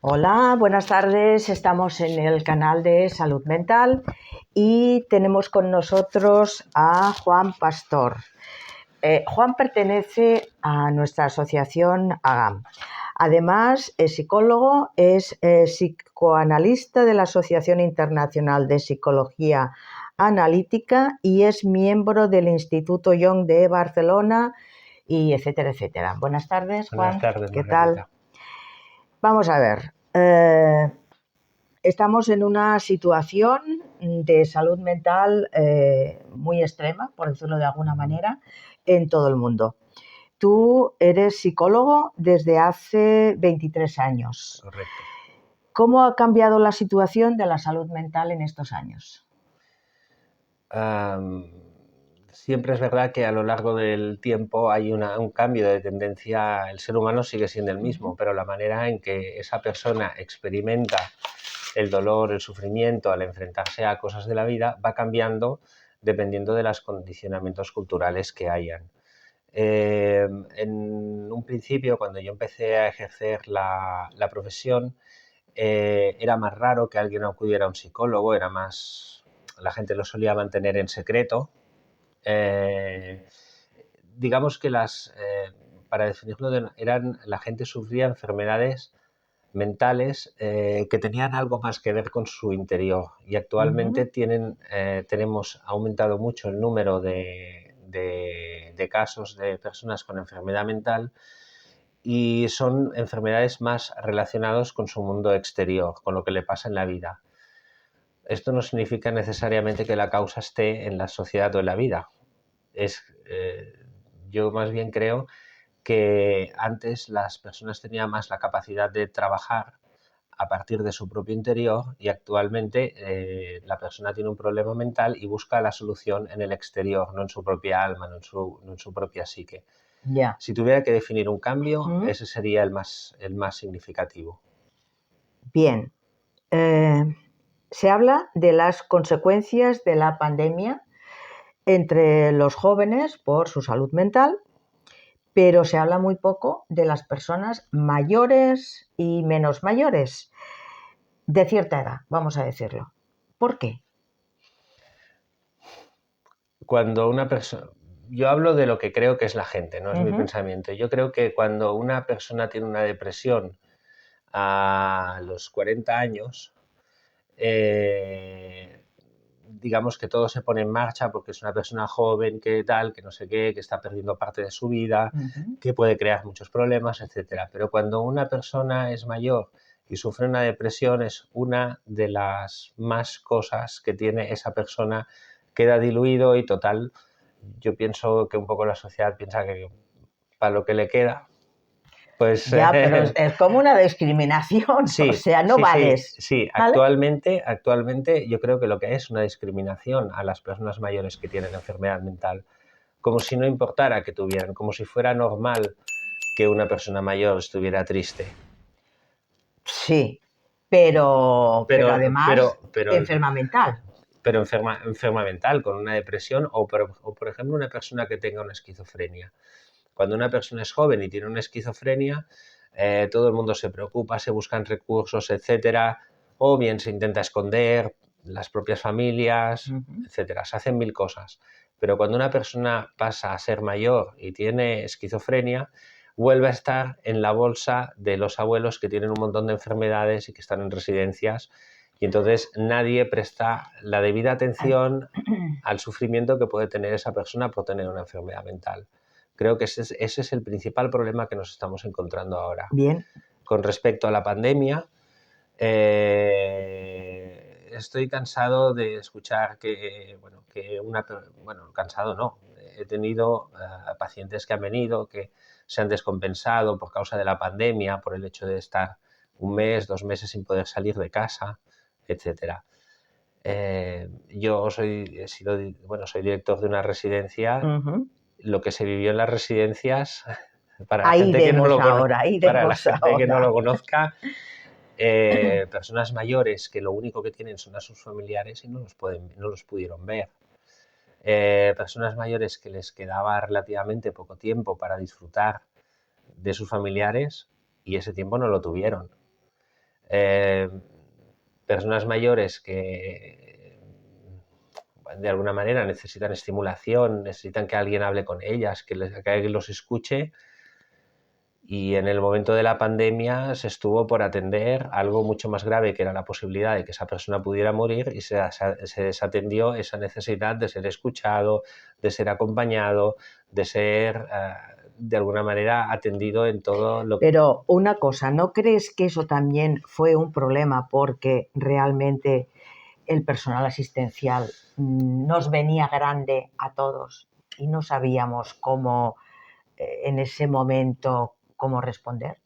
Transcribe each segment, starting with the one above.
Hola, buenas tardes. Estamos en el canal de Salud Mental y tenemos con nosotros a Juan Pastor. Juan pertenece a nuestra asociación AGAM. Además, es psicólogo, es psicoanalista de la Asociación Internacional de Psicología Analítica y es miembro del Instituto Jung de Barcelona, y etcétera, etcétera. Buenas tardes, Juan. Buenas tardes, ¿Qué Margarita. tal? Vamos a ver. Estamos en una situación de salud mental muy extrema, por decirlo de alguna manera, en todo el mundo. Tú eres psicólogo desde hace 23 años. Correcto. ¿Cómo ha cambiado la situación de la salud mental en estos años? Siempre es verdad que a lo largo del tiempo hay un cambio de tendencia. El ser humano sigue siendo el mismo, pero la manera en que esa persona experimenta el dolor, el sufrimiento al enfrentarse a cosas de la vida va cambiando dependiendo de los condicionamientos culturales que hayan. En un principio, cuando yo empecé a ejercer la profesión, era más raro que alguien acudiera a un psicólogo, la gente lo solía mantener en secreto. Digamos que para definirlo, la gente sufría enfermedades mentales que tenían algo más que ver con su interior, y actualmente tenemos aumentado mucho el número de casos de personas con enfermedad mental, y son enfermedades más relacionadas con su mundo exterior, con lo que le pasa en la vida. Esto no significa necesariamente que la causa esté en la sociedad o en la vida. Yo más bien creo que antes las personas tenían más la capacidad de trabajar a partir de su propio interior, y actualmente la persona tiene un problema mental y busca la solución en el exterior, no en su propia alma, no en su propia psique. Ya. Si tuviera que definir un cambio, ese sería el más significativo. Bien. Se habla de las consecuencias de la pandemia entre los jóvenes por su salud mental, pero se habla muy poco de las personas mayores y menos mayores, de cierta edad, vamos a decirlo. ¿Por qué? Cuando una persona... Yo hablo de lo que creo que es la gente, no es mi pensamiento. Yo creo que cuando una persona tiene una depresión a los 40 años, digamos que todo se pone en marcha porque es una persona joven, que tal, que no sé qué, que está perdiendo parte de su vida, que puede crear muchos problemas, etcétera. Pero cuando una persona es mayor y sufre una depresión, es una de las más cosas que tiene esa persona, queda diluido y total. Yo pienso que un poco la sociedad piensa que para lo que le queda, pues... Ya, pero es como una discriminación, Sí, o sea, no vales. sí. ¿Vale? Actualmente yo creo que lo que es una discriminación a las personas mayores que tienen enfermedad mental, como si no importara que tuvieran, como si fuera normal que una persona mayor estuviera triste. Sí, pero además Pero enferma mental. enferma mental, con una depresión, o por ejemplo una persona que tenga una esquizofrenia. Cuando una persona es joven y tiene una esquizofrenia, todo el mundo se preocupa, se buscan recursos, etcétera, o bien se intenta esconder, las propias familias, etcétera. Se hacen mil cosas. Pero cuando una persona pasa a ser mayor y tiene esquizofrenia, vuelve a estar en la bolsa de los abuelos que tienen un montón de enfermedades y que están en residencias, y entonces nadie presta la debida atención al sufrimiento que puede tener esa persona por tener una enfermedad mental. Creo que ese es el principal problema que nos estamos encontrando ahora. Bien. Con respecto a la pandemia, estoy cansado de escuchar cansado no, he tenido pacientes que han venido, que se han descompensado por causa de la pandemia, por el hecho de estar un mes, 2 meses sin poder salir de casa, etcétera. Yo soy director de una residencia. Lo que se vivió en las residencias, para la Ahí gente que no iremos lo, ahora, ahí para la iremos gente que no ahora. lo conozca, personas mayores que lo único que tienen son a sus familiares y no los pudieron ver. Personas mayores que les quedaba relativamente poco tiempo para disfrutar de sus familiares y ese tiempo no lo tuvieron. eh, personas mayores que de alguna manera necesitan estimulación, necesitan que alguien hable con ellas, que alguien los escuche. Y en el momento de la pandemia se estuvo por atender algo mucho más grave, que era la posibilidad de que esa persona pudiera morir, y se desatendió esa necesidad de ser escuchado, de ser acompañado, de ser de alguna manera atendido en todo lo que... Pero una cosa, ¿no crees que eso también fue un problema porque realmente el personal asistencial nos venía grande a todos y no sabíamos cómo en ese momento cómo responder?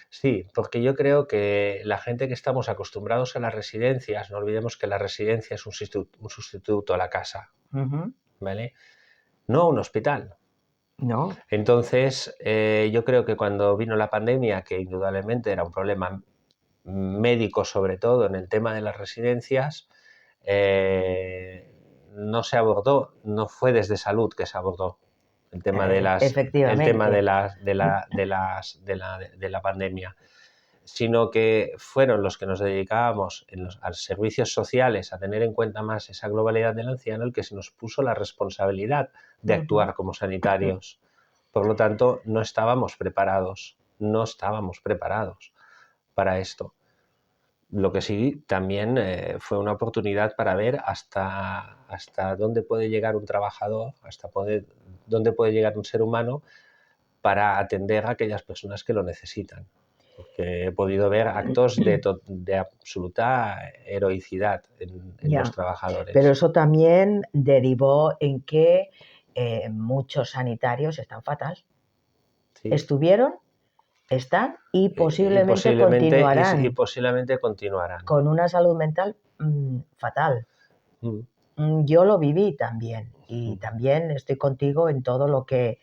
Sí, porque yo creo que la gente que estamos acostumbrados a las residencias, no olvidemos que la residencia es un sustituto a la casa, ¿vale? No un hospital. No. Entonces, yo creo que cuando vino la pandemia, que indudablemente era un problema médico sobre todo en el tema de las residencias, no se abordó, no fue desde salud que se abordó el tema de Efectivamente. la pandemia, sino que fueron los que nos dedicábamos a los servicios sociales a tener en cuenta más esa globalidad del anciano, el que se nos puso la responsabilidad de actuar como sanitarios. Por lo tanto, no estábamos preparados para esto. Lo que sí también fue una oportunidad para ver hasta dónde puede llegar un trabajador, dónde puede llegar un ser humano para atender a aquellas personas que lo necesitan. Porque he podido ver actos de absoluta heroicidad en los Ya. trabajadores. Pero eso también derivó en que muchos sanitarios están fatal. Sí. Estuvieron, están y posiblemente continuarán posiblemente continuarán. con una salud mental fatal. Yo lo viví también y también estoy contigo en todo lo que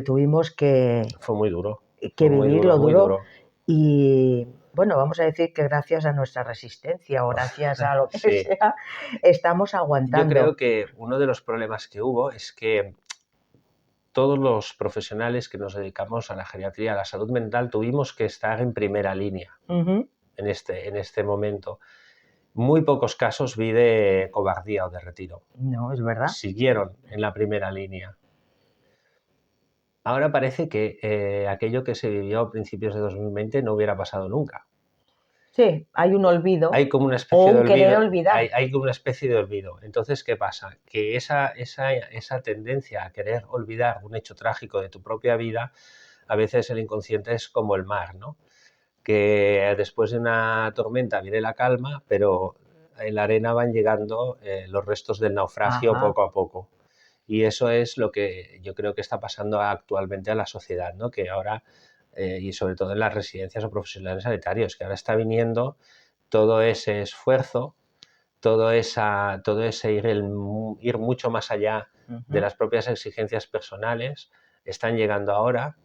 tuvimos que Fue muy duro. vivir, lo muy duro. Y bueno, vamos a decir que gracias a nuestra resistencia o gracias a lo que Sí. sea, estamos aguantando. Yo creo que uno de los problemas que hubo es que todos los profesionales que nos dedicamos a la geriatría, a la salud mental, tuvimos que estar en primera línea en este momento. Muy pocos casos vi de cobardía o de retiro. No, es verdad. Siguieron en la primera línea. Ahora parece que aquello que se vivió a principios de 2020 no hubiera pasado nunca. Sí, hay un olvido. Hay como una O especie de un olvido. querer olvidar. Hay como una especie de olvido. Entonces, ¿qué pasa? Que esa tendencia a querer olvidar un hecho trágico de tu propia vida, a veces el inconsciente es como el mar, ¿no? Que después de una tormenta viene la calma, pero en la arena van llegando los restos del naufragio poco a poco. Y eso es lo que yo creo que está pasando actualmente a la sociedad, ¿no? Que ahora, y sobre todo en las residencias o profesionales sanitarios, que ahora está viniendo todo ese esfuerzo, todo ese ir mucho más allá de las propias exigencias personales, están llegando ahora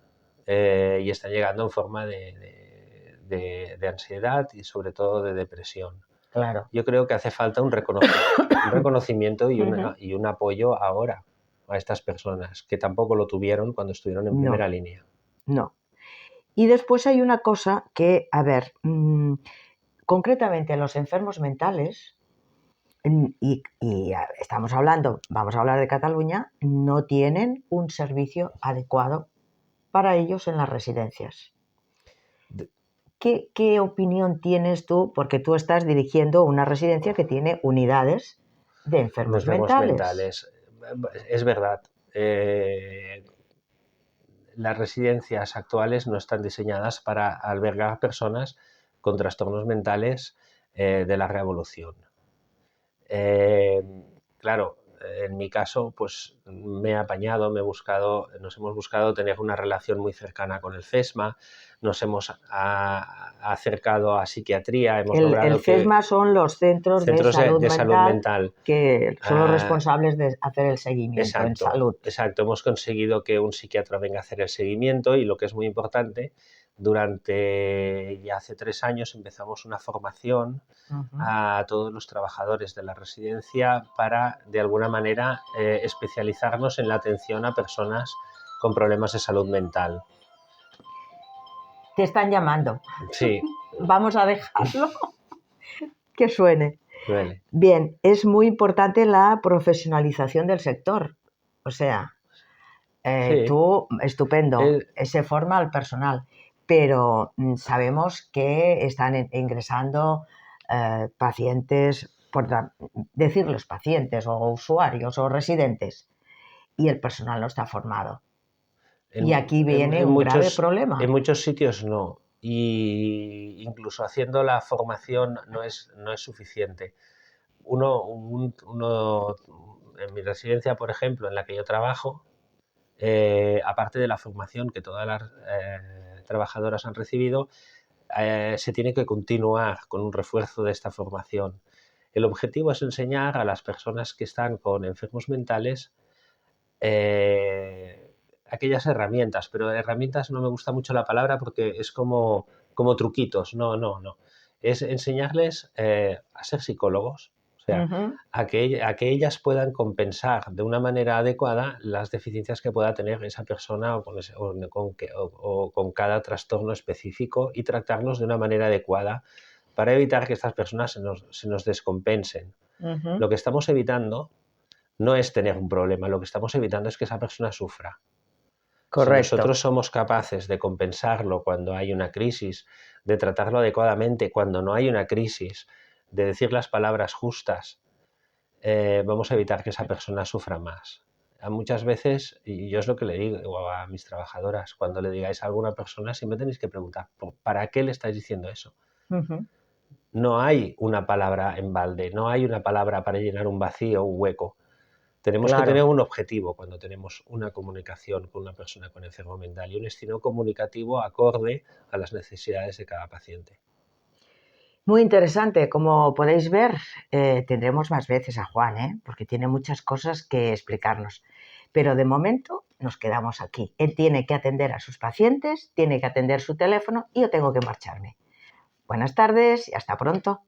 y están llegando en forma de ansiedad y sobre todo de depresión. Claro. Yo creo que hace falta un reconocimiento y un apoyo ahora a estas personas, que tampoco lo tuvieron cuando estuvieron en primera línea. No. Y después hay una cosa que, a ver, concretamente los enfermos mentales, y estamos hablando, vamos a hablar de Cataluña, no tienen un servicio adecuado para ellos en las residencias. ¿Qué opinión tienes tú? Porque tú estás dirigiendo una residencia que tiene unidades de enfermos mentales. Es verdad. Las residencias actuales no están diseñadas para albergar a personas con trastornos mentales de larga evolución. Claro, en mi caso, pues me he apañado, nos hemos buscado tener una relación muy cercana con el CESMA, nos hemos acercado a psiquiatría, hemos logrado el CESMA son los centros de salud mental que son los responsables de hacer el seguimiento en salud. Exacto, hemos conseguido que un psiquiatra venga a hacer el seguimiento y lo que es muy importante, hace 3 años empezamos una formación a todos los trabajadores de la residencia para, de alguna manera, especializarnos en la atención a personas con problemas de salud mental. Te están llamando. Sí, Vamos a dejarlo que suene. Duele. Bien, es muy importante la profesionalización del sector. O sea, Sí, tú, estupendo, eh, se forma al personal, pero sabemos que están ingresando pacientes, decirles pacientes o usuarios o residentes, y el personal no está formado. Y aquí viene un grave problema. en muchos sitios no. Y incluso haciendo la formación no es suficiente. Uno, en mi residencia, por ejemplo, en la que yo trabajo, aparte de la formación que todas las trabajadoras han recibido, se tiene que continuar con un refuerzo de esta formación. El objetivo es enseñar a las personas que están con enfermos mentales aquellas herramientas, pero herramientas no me gusta mucho la palabra porque es como truquitos, no. Es enseñarles a ser psicólogos, o sea, Ujú. a que ellas puedan compensar de una manera adecuada las deficiencias que pueda tener esa persona o con cada trastorno específico y tratarlos de una manera adecuada para evitar que estas personas se nos descompensen. Ujú. Lo que estamos evitando no es tener un problema, lo que estamos evitando es que esa persona sufra. Si Correcto. nosotros somos capaces de compensarlo cuando hay una crisis, de tratarlo adecuadamente cuando no hay una crisis, de decir las palabras justas, vamos a evitar que esa persona sufra más. Muchas veces, y yo es lo que le digo a mis trabajadoras, cuando le digáis a alguna persona, siempre tenéis que preguntar, ¿para qué le estáis diciendo eso? Ujú. No hay una palabra en balde, no hay una palabra para llenar un vacío, un hueco. Tenemos que tener Claro. un objetivo cuando tenemos una comunicación con una persona con enfermo mental y un estilo comunicativo acorde a las necesidades de cada paciente. Muy interesante. Como podéis ver, tendremos más veces a Juan, porque tiene muchas cosas que explicarnos. Pero de momento nos quedamos aquí. Él tiene que atender a sus pacientes, tiene que atender su teléfono y yo tengo que marcharme. Buenas tardes y hasta pronto.